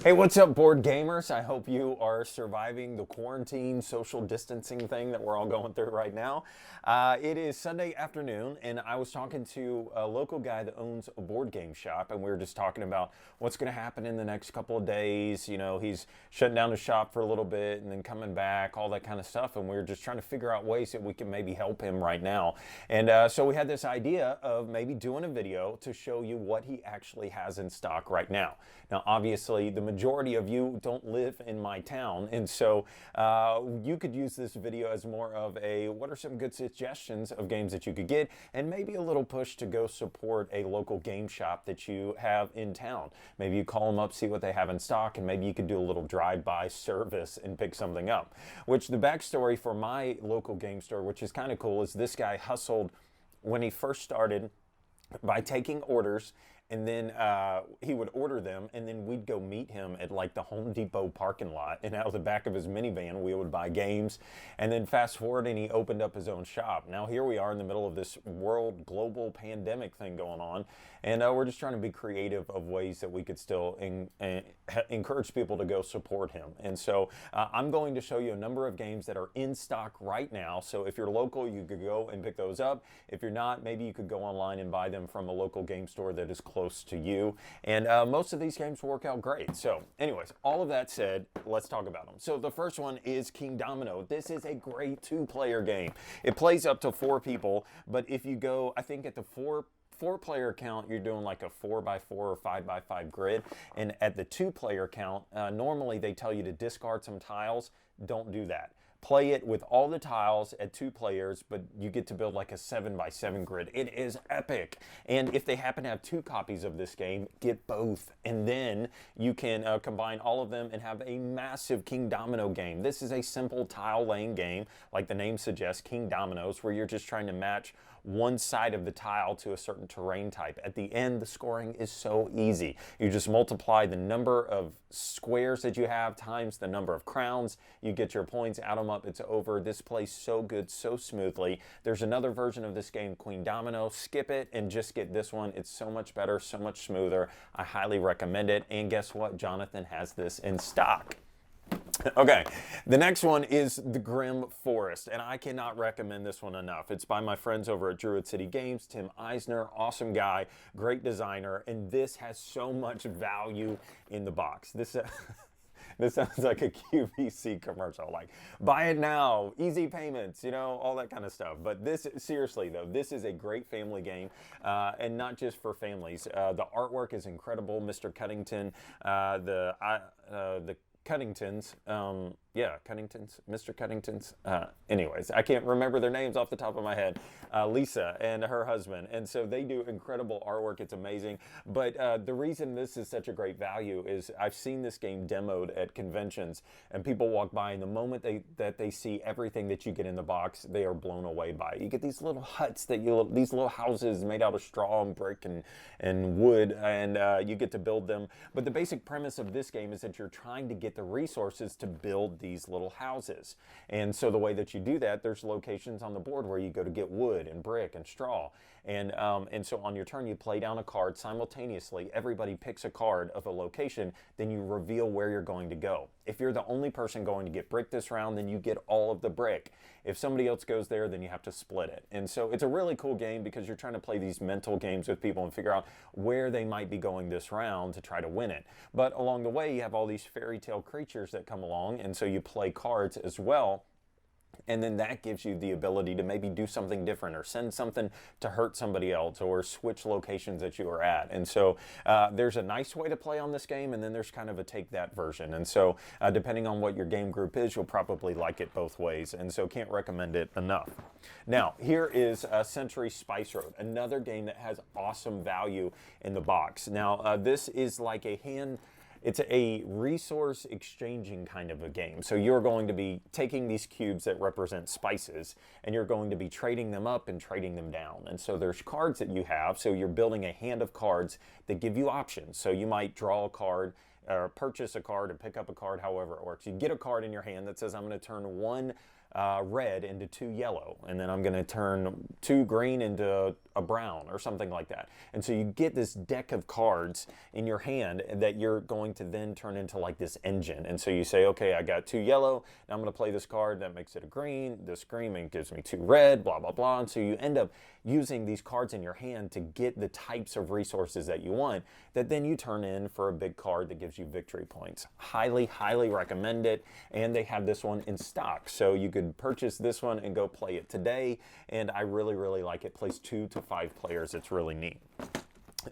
Hey, what's up, board gamers? I hope you are surviving the quarantine social distancing thing that we're all going through right now. It is Sunday afternoon, and I was talking to a local guy that owns a board game shop, and we were just talking about what's going to happen in the next couple of days. You know, he's shutting down the shop for a little bit and then coming back, all that kind of stuff, and we were just trying to figure out ways that we can maybe help him right now. And so we had this idea of maybe doing a video to show you what he actually has in stock right now. Now, obviously, the majority of you don't live in my town, and so you could use this video as more of a what are some good suggestions of games that you could get, and maybe a little push to go support a local game shop that you have in town. Maybe you call them up, see what they have in stock, and maybe you could do a little drive-by service and pick something up. Which the backstory for my local game store, which is kind of cool, is this guy hustled when he first started by taking orders, and then he would order them, and then we'd go meet him at like the Home Depot parking lot, and out of the back of his minivan we would buy games. And then fast forward, and he opened up his own shop. Now here we are in the middle of this world global pandemic thing going on, and we're just trying to be creative of ways that we could still encourage people to go support him. And so I'm going to show you a number of games that are in stock right now. So if you're local, you could go and pick those up. If you're not, maybe you could go online and buy them from a local game store that is close to you. And most of these games work out great. So anyways, all of that said, let's talk about them. So the first one is King Domino. This is a great two-player game. It plays up to 4 people, but if you go, I think at the four-player count, you're doing like a 4x4 or 5x5 grid. And at the 2-player count, normally they tell you to discard some tiles. Don't do that. Play it with all the tiles at 2 players, but you get to build like a 7x7 grid. It is epic. And if they happen to have 2 copies of this game, get both. And then you can combine all of them and have a massive King Domino game. This is a simple tile laying game, like the name suggests, King Dominoes, where you're just trying to match one side of the tile to a certain terrain type. At the end, the scoring is so easy. You just multiply the number of squares that you have times the number of crowns. You get your points, add them up, it's over. This plays so good, so smoothly. There's another version of this game, Queen Domino. Skip it and just get this one. It's so much better, so much smoother. I highly recommend it. And guess what? Jonathan has this in stock. Okay, the next one is the Grimm Forest, and I cannot recommend this one enough. It's by my friends over at Druid City Games, Tim Eisner, awesome guy, great designer, and this has so much value in the box. This sounds like a QVC commercial, like buy it now, easy payments, you know, all that kind of stuff. But this, seriously though, this is a great family game, and not just for families. The artwork is incredible. Mr. Cuddington, the Cuddingtons, Cuddingtons, Mr. Cuddingtons. Anyways, I can't remember their names off the top of my head. Lisa and her husband. And so they do incredible artwork. It's amazing. But the reason this is such a great value is I've seen this game demoed at conventions, and people walk by, and the moment they see everything that you get in the box, they are blown away by it. You get these little huts these little houses made out of straw and brick and wood, and you get to build them. But the basic premise of this game is that you're trying to get the resources to build these little houses. And so the way that you do that, there's locations on the board where you go to get wood and brick and straw. And so on your turn, you play down a card simultaneously. Everybody picks a card of a location, then you reveal where you're going to go. If you're the only person going to get brick this round, then you get all of the brick. If somebody else goes there, then you have to split it. And so it's a really cool game because you're trying to play these mental games with people and figure out where they might be going this round to try to win it. But along the way, you have all these fairy tale creatures that come along, and so you play cards as well. And then that gives you the ability to maybe do something different or send something to hurt somebody else or switch locations that you are at. And so there's a nice way to play on this game, and then there's kind of a take that version. And so depending on what your game group is, you'll probably like it both ways. And so can't recommend it enough. Now, here is Century Spice Road, another game that has awesome value in the box. Now, this is like it's a resource exchanging kind of a game. So you're going to be taking these cubes that represent spices, and you're going to be trading them up and trading them down. And so there's cards that you have. So you're building a hand of cards that give you options. So you might draw a card or purchase a card and pick up a card, however it works. You get a card in your hand that says, I'm going to turn one red into 2 yellow, and then I'm going to turn 2 green into a brown or something like that. And so you get this deck of cards in your hand that you're going to then turn into like this engine. And so you say, okay, I got 2 yellow, now I'm going to play this card that makes it a green, this green gives me 2 red, blah, blah, blah. And so you end up using these cards in your hand to get the types of resources that you want, that then you turn in for a big card that gives you victory points. Highly, highly recommend it. And they have this one in stock. So you could purchase this one and go play it today. And I really, really like it. Plays 2 to 5 players. It's really neat.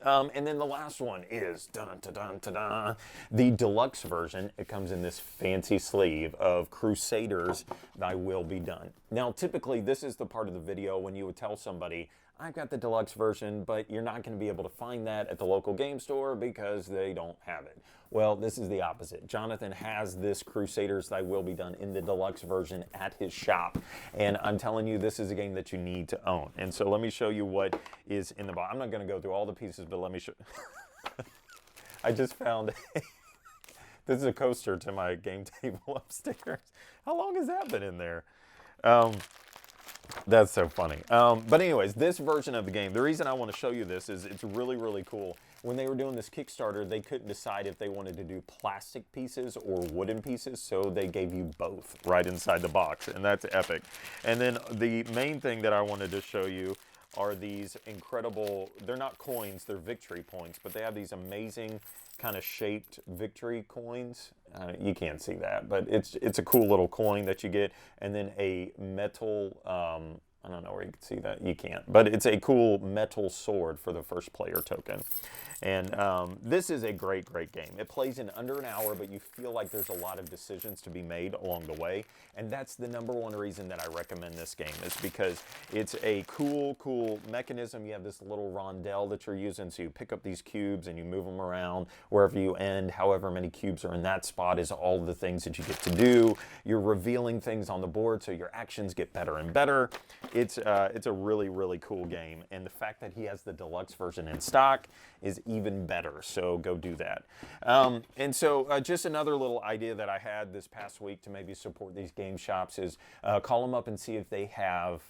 And then the last one is the deluxe version. It comes in this fancy sleeve of Crusaders, Thy Will Be Done. Now, typically, this is the part of the video when you would tell somebody, I've got the deluxe version, but you're not going to be able to find that at the local game store because they don't have it. Well, this is the opposite. Jonathan has this Crusaders Thy Will Be Done in the deluxe version at his shop. And I'm telling you, this is a game that you need to own. And so let me show you what is in the box. I'm not going to go through all the pieces, but let me show. I just found this is a coaster to my game table upstairs. How long has that been in there? That's so funny. But anyways, this version of the game, the reason I want to show you this is it's really, really cool. When they were doing this Kickstarter, they couldn't decide if they wanted to do plastic pieces or wooden pieces, so they gave you both right inside the box, and that's epic. And then the main thing that I wanted to show you are these incredible, they're not coins, they're victory points, but they have these amazing kind of shaped victory coins. You can't see that, but it's a cool little coin that you get, and then a metal, I don't know where you can see that, you can't, but it's a cool metal sword for the first player token. And this is a great, great game. It plays in under an hour, but you feel like there's a lot of decisions to be made along the way. And that's the #1 reason that I recommend this game, is because it's a cool, cool mechanism. You have this little rondelle that you're using, so you pick up these cubes and you move them around wherever you end. However many cubes are in that spot is all the things that you get to do. You're revealing things on the board, so your actions get better and better. It's a really, really cool game. And the fact that he has the deluxe version in stock is even better, so go do that. And so just another little idea that I had this past week to maybe support these game shops is call them up and see if they have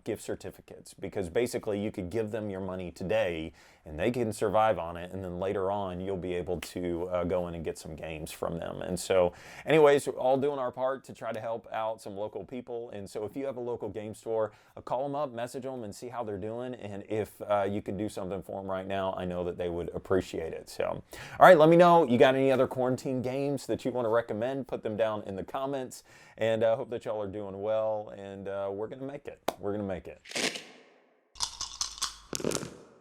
gift certificates, because basically you could give them your money today and they can survive on it, and then later on you'll be able to go in and get some games from them. And so anyways, we're all doing our part to try to help out some local people. And so if you have a local game store, call them up, message them, and see how they're doing. And if you can do something for them right now, I know that they would appreciate it. So, all right, let me know. You got any other quarantine games that you want to recommend? Put them down in the comments. And I hope that y'all are doing well. And we're going to make it. We're going to make it.